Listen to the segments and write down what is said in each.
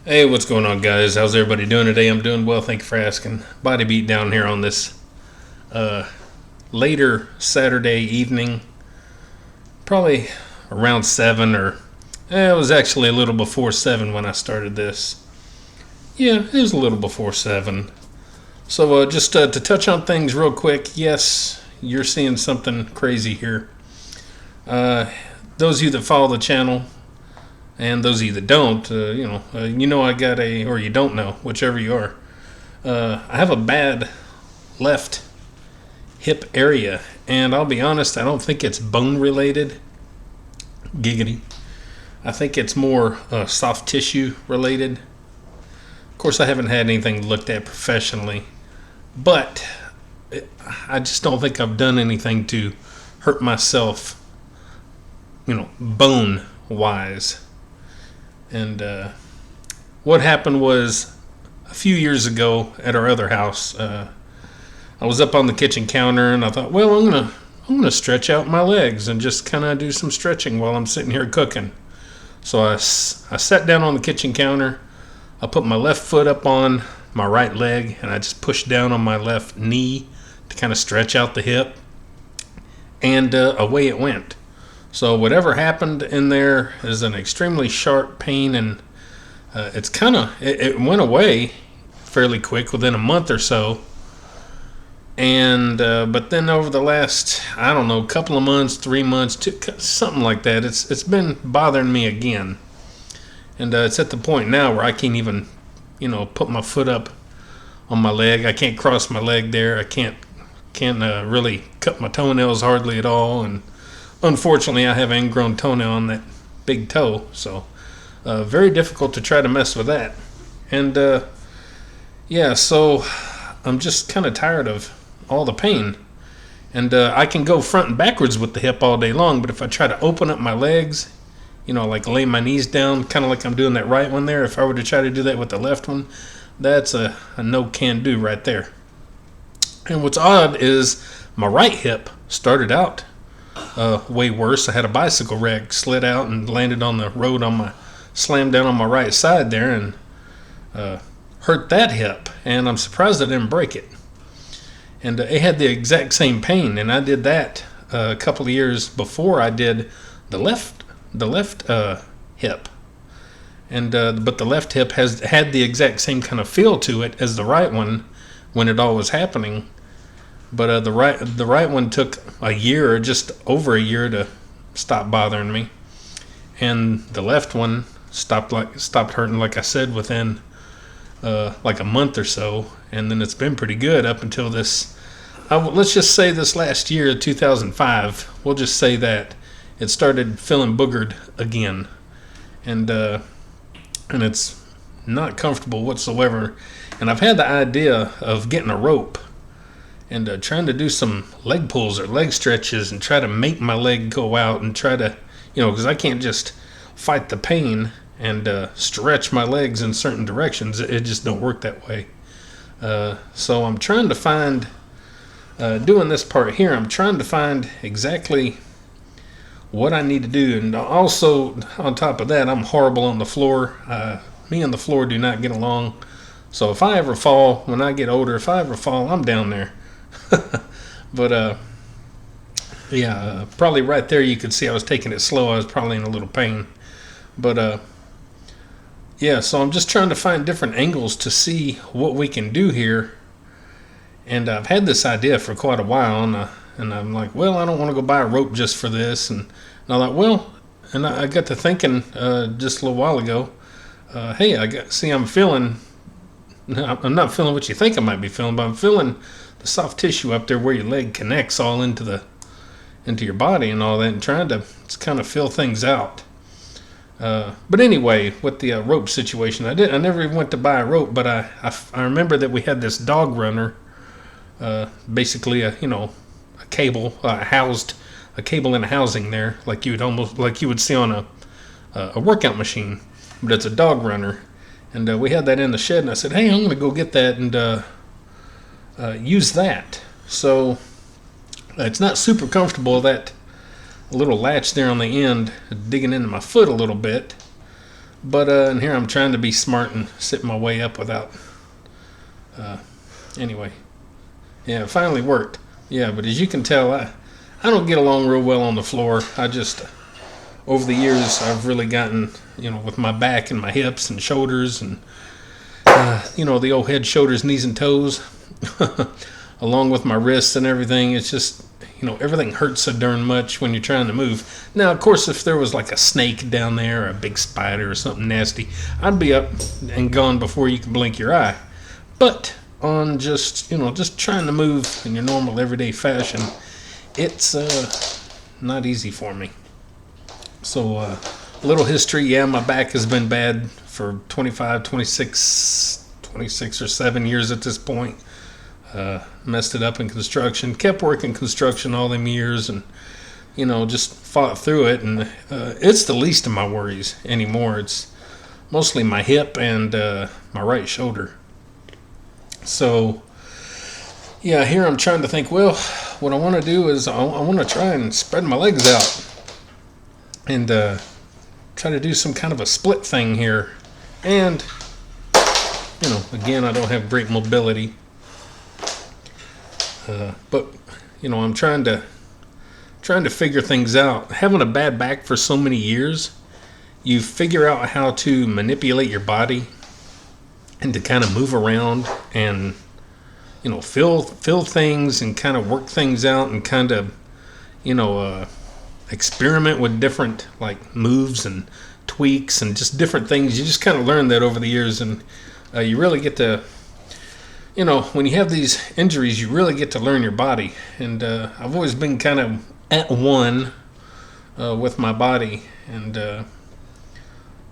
Hey, what's going on, guys? How's everybody doing today? I'm doing well, thank you for asking. Body beat down here on this uh, later Saturday evening, probably around 7 or it was actually a little before 7 when I started this. Yeah, it was a little before 7. So just to touch on things real quick, yes, you're seeing something crazy here. Uh, those of you that follow the channel, and those of you that don't, I got or you don't know, whichever you are. I have a bad left hip area, and I'll be honest, I don't think it's bone related. Giggity. I think it's more soft tissue related. Of course, I haven't had anything looked at professionally, but I just don't think I've done anything to hurt myself, bone wise. And what happened was a few years ago at our other house, I was up on the kitchen counter and I thought, well, I'm gonna stretch out my legs and just kind of do some stretching while I'm sitting here cooking. So I sat down on the kitchen counter. I put my left foot up on my right leg and I just pushed down on my left knee to kind of stretch out the hip. And away it went. So whatever happened in there is an extremely sharp pain, and it went away fairly quick within a month or so. And but then over the last, I don't know, couple of months, 3 months, something like that, it's been bothering me again. And it's at the point now where I can't even, put my foot up on my leg. I can't cross my leg there. I can't really cut my toenails hardly at all. And unfortunately, I have ingrown toenail on that big toe, so very difficult to try to mess with that. And so I'm just kind of tired of all the pain. And I can go front and backwards with the hip all day long, but if I try to open up my legs, like lay my knees down, kind of like I'm doing that right one there, if I were to try to do that with the left one, that's a no can do right there. And what's odd is my right hip started out way worse. I had a bicycle wreck, slid out and landed on the road slammed down on my right side there and hurt that hip. And I'm surprised I didn't break it. And it had the exact same pain. And I did that a couple of years before I did the left hip. And but the left hip had the exact same kind of feel to it as the right one when it all was happening. But the right one took a year, or just over a year, to stop bothering me, and the left one stopped hurting, like I said, within like a month or so, and then it's been pretty good up until this. Let's just say this last year, 2005. We'll just say that it started feeling boogered again, and it's not comfortable whatsoever. And I've had the idea of getting a rope and trying to do some leg pulls or leg stretches and try to make my leg go out and try to, because I can't just fight the pain and stretch my legs in certain directions. It just don't work that way. So I'm trying to find, doing this part here, I'm trying to find exactly what I need to do. And also, on top of that, I'm horrible on the floor. Me and the floor do not get along. So if I ever fall, when I get older, I'm down there. But probably right there you could see I was taking it slow. I was probably in a little pain. But so I'm just trying to find different angles to see what we can do here. And I've had this idea for quite a while, and I'm like, well, I don't want to go buy a rope just for this. And I thought, well, and I got to thinking just a little while ago, hey, I'm feeling. I'm not feeling what you think I might be feeling, but I'm feeling the soft tissue up there where your leg connects all into your body and all that, and trying to kind of feel things out. But anyway, with the rope situation, I never even went to buy a rope, but I remember that we had this dog runner, basically a cable housed a cable in a housing there, like you would see on a workout machine, but it's a dog runner. And we had that in the shed, and I said, hey, I'm going to go get that and use that. So it's not super comfortable, that little latch there on the end, digging into my foot a little bit. But and here I'm trying to be smart and sit my way up without. Anyway, yeah, it finally worked. Yeah, but as you can tell, I don't get along real well on the floor. I just, over the years, I've really gotten, with my back and my hips and shoulders and, the old head, shoulders, knees, and toes, along with my wrists and everything. It's just, everything hurts so darn much when you're trying to move. Now, of course, if there was like a snake down there or a big spider or something nasty, I'd be up and gone before you could blink your eye. But on just trying to move in your normal everyday fashion, it's not easy for me. So a little history. Yeah, my back has been bad for 26 or 7 years at this point. Messed it up in construction, kept working construction all them years, and just fought through it. And it's the least of my worries anymore. It's mostly my hip and my right shoulder. So yeah, here I'm trying to think, well, what I want to do is I want to try and spread my legs out and try to do some kind of a split thing here. And again, I don't have great mobility, but I'm trying to figure things out. Having a bad back for so many years, you figure out how to manipulate your body and to kind of move around and feel things and kind of work things out and kind of experiment with different like moves and tweaks and just different things. You just kind of learn that over the years, and you really get to when you have these injuries, you really get to learn your body. And I've always been kind of at one with my body, and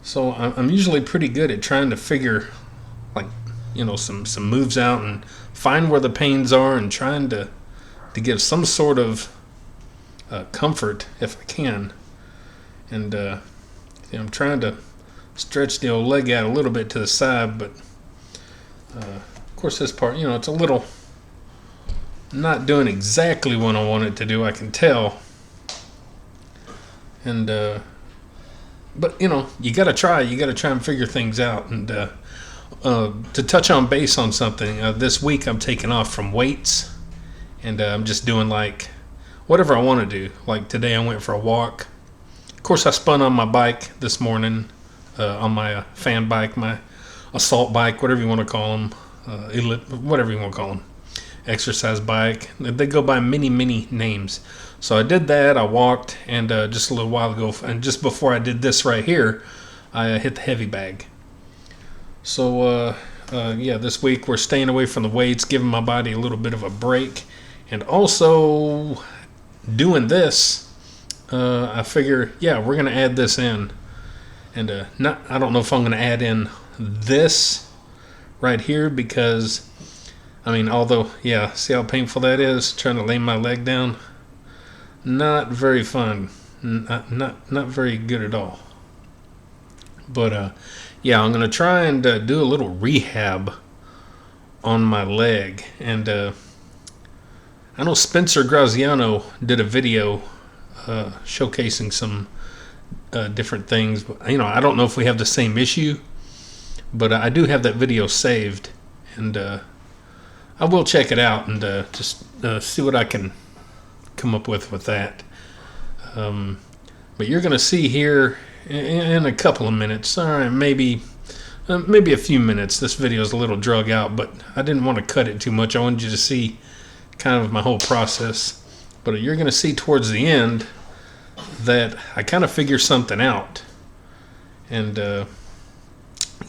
so I'm usually pretty good at trying to figure like some moves out and find where the pains are and trying to give some sort of comfort if I can. And I'm trying to stretch the old leg out a little bit to the side, but of course this part, it's a little not doing exactly what I want it to do, I can tell. And but you gotta try and figure things out. And to touch on base on something, this week I'm taking off from weights, and I'm just doing like whatever I want to do. Like today I went for a walk. Of course I spun on my bike this morning, on my fan bike, my assault bike, whatever you want to call them, whatever you want to call them, exercise bike. They go by many names. So I did that. I walked, and just a little while ago, and just before I did this right here, I hit the heavy bag. So yeah, this week we're staying away from the weights, giving my body a little bit of a break, and also doing this. I figure, yeah, we're gonna add this in, and I don't know if I'm gonna add in this right here, because although, yeah, see how painful that is, trying to lay my leg down. Not very fun. Not very good at all. But yeah, I'm gonna try and do a little rehab on my leg. And I know Spencer Graziano did a video showcasing some different things. But, I don't know if we have the same issue, but I do have that video saved, and I will check it out and just see what I can come up with that. But you're going to see here in a couple of minutes, all right, maybe a few minutes. This video is a little drug out, but I didn't want to cut it too much. I wanted you to see kind of my whole process. But you're going to see towards the end that I kind of figure something out. And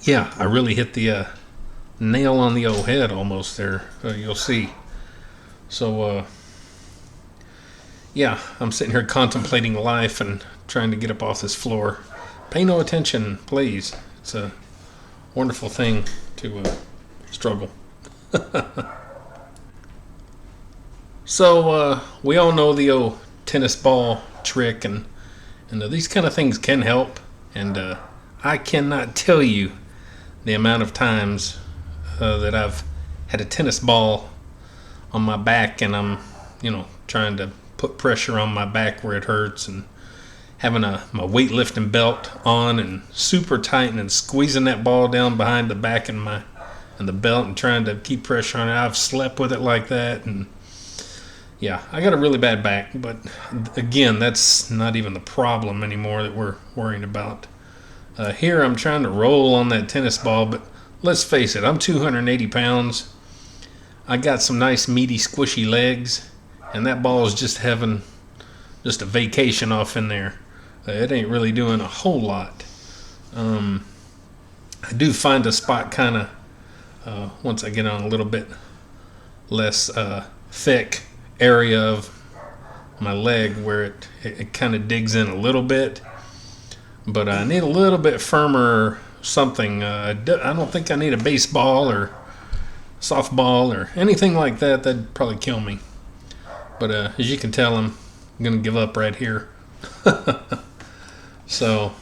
yeah, I really hit the nail on the old head almost there. You'll see. So yeah, I'm sitting here contemplating life and trying to get up off this floor. Pay no attention, please. It's a wonderful thing to struggle. So we all know the old tennis ball trick, and these kind of things can help. And I cannot tell you the amount of times that I've had a tennis ball on my back, and I'm trying to put pressure on my back where it hurts, and having my weightlifting belt on and super tight and squeezing that ball down behind the back and the belt and trying to keep pressure on it. I've slept with it like that, and yeah, I got a really bad back, but again, that's not even the problem anymore that we're worrying about. Here I'm trying to roll on that tennis ball, but let's face it, I'm 280 pounds. I got some nice meaty squishy legs, and that ball is just having just a vacation off in there. It ain't really doing a whole lot. I do find a spot kind of once I get on a little bit less thick area of my leg where it kind of digs in a little bit, but I need a little bit firmer something. I don't think I need a baseball or softball or anything like that. That'd probably kill me. But as you can tell, I'm gonna give up right here. So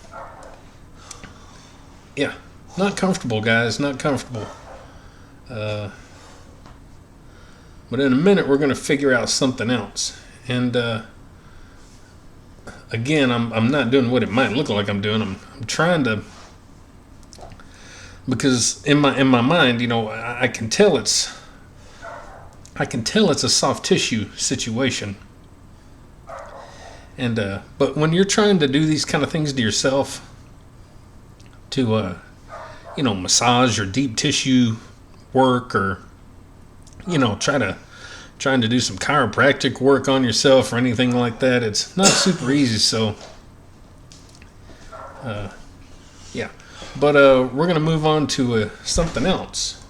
yeah, not comfortable, guys, not comfortable. But in a minute we're gonna figure out something else. And again, I'm not doing what it might look like I'm doing. I'm trying to, because in my mind, I can tell it's a soft tissue situation. And but when you're trying to do these kind of things to yourself, to massage or deep tissue work, or trying to do some chiropractic work on yourself or anything like that, it's not super easy. So yeah, but we're gonna move on to something else.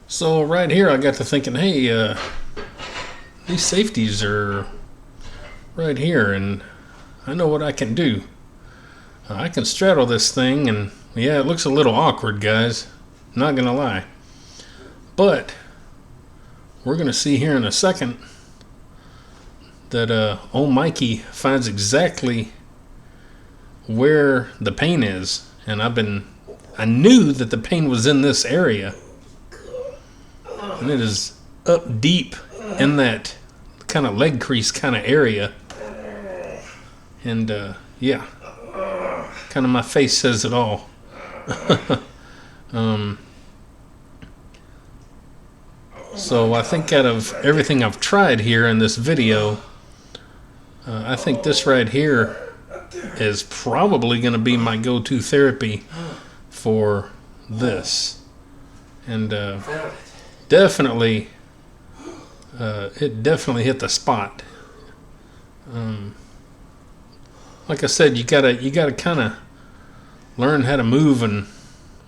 So right here I got to thinking, hey, these safeties are right here, and I know what I can do. I can straddle this thing, and yeah, it looks a little awkward, guys, not gonna lie, but we're gonna see here in a second that old Mikey finds exactly where the pain is. And I knew that the pain was in this area, and it is up deep in that kind of leg crease kind of area. And yeah, kind of my face says it all. So I think out of everything I've tried here in this video, I think this right here is probably going to be my go-to therapy for this. And definitely it definitely hit the spot. Like I said, you gotta kind of learn how to move and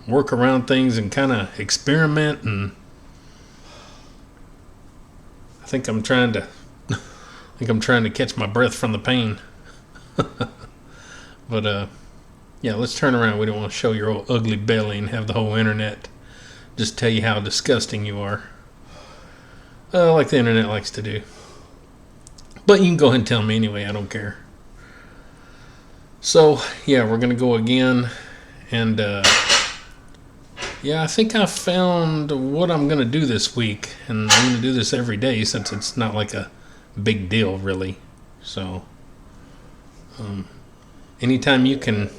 work around things and kind of experiment. And I think I'm trying to catch my breath from the pain. But yeah, let's turn around. We don't want to show your old ugly belly and have the whole internet just tell you how disgusting you are, like the internet likes to do. But you can go ahead and tell me anyway, I don't care. So yeah, we're gonna go again, and yeah, I think I found what I'm gonna do this week, and I'm gonna do this every day since it's not like a big deal really. So anytime you can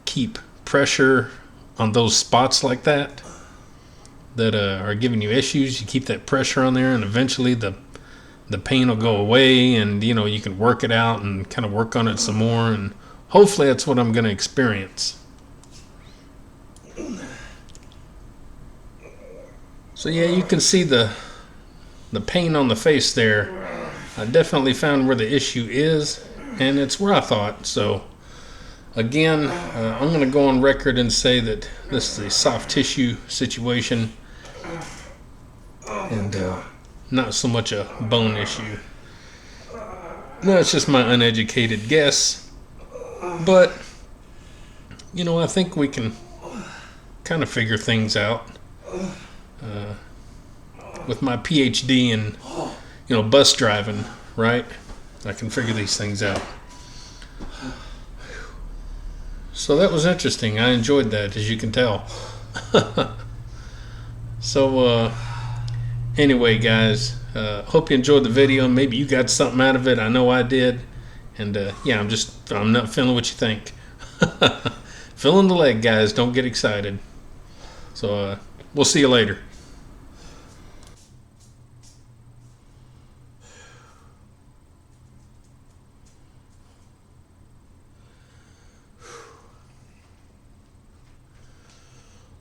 keep pressure on those spots like that are giving you issues, you keep that pressure on there, and eventually the pain will go away, and you can work it out and kind of work on it some more, and hopefully that's what I'm going to experience. So yeah, you can see the pain on the face there. I definitely found where the issue is, and it's where I thought. So again, I'm going to go on record and say that this is a soft tissue situation, and not so much a bone issue. No, it's just my uneducated guess. But I think we can kind of figure things out. With my PhD in bus driving, right? I can figure these things out. So that was interesting. I enjoyed that, as you can tell. So Anyway, guys, hope you enjoyed the video. Maybe you got something out of it. I know I did. And yeah, I'm not feeling what you think. Feeling the leg, guys. Don't get excited. So we'll see you later.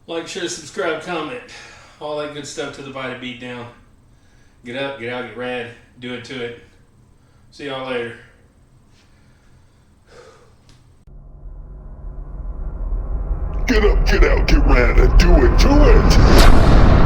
Like, share, subscribe, comment. All that good stuff to the body beat down. Get up, get out, get rad. Do it to it. See y'all later. Get up, get out, get rad, and do it to it!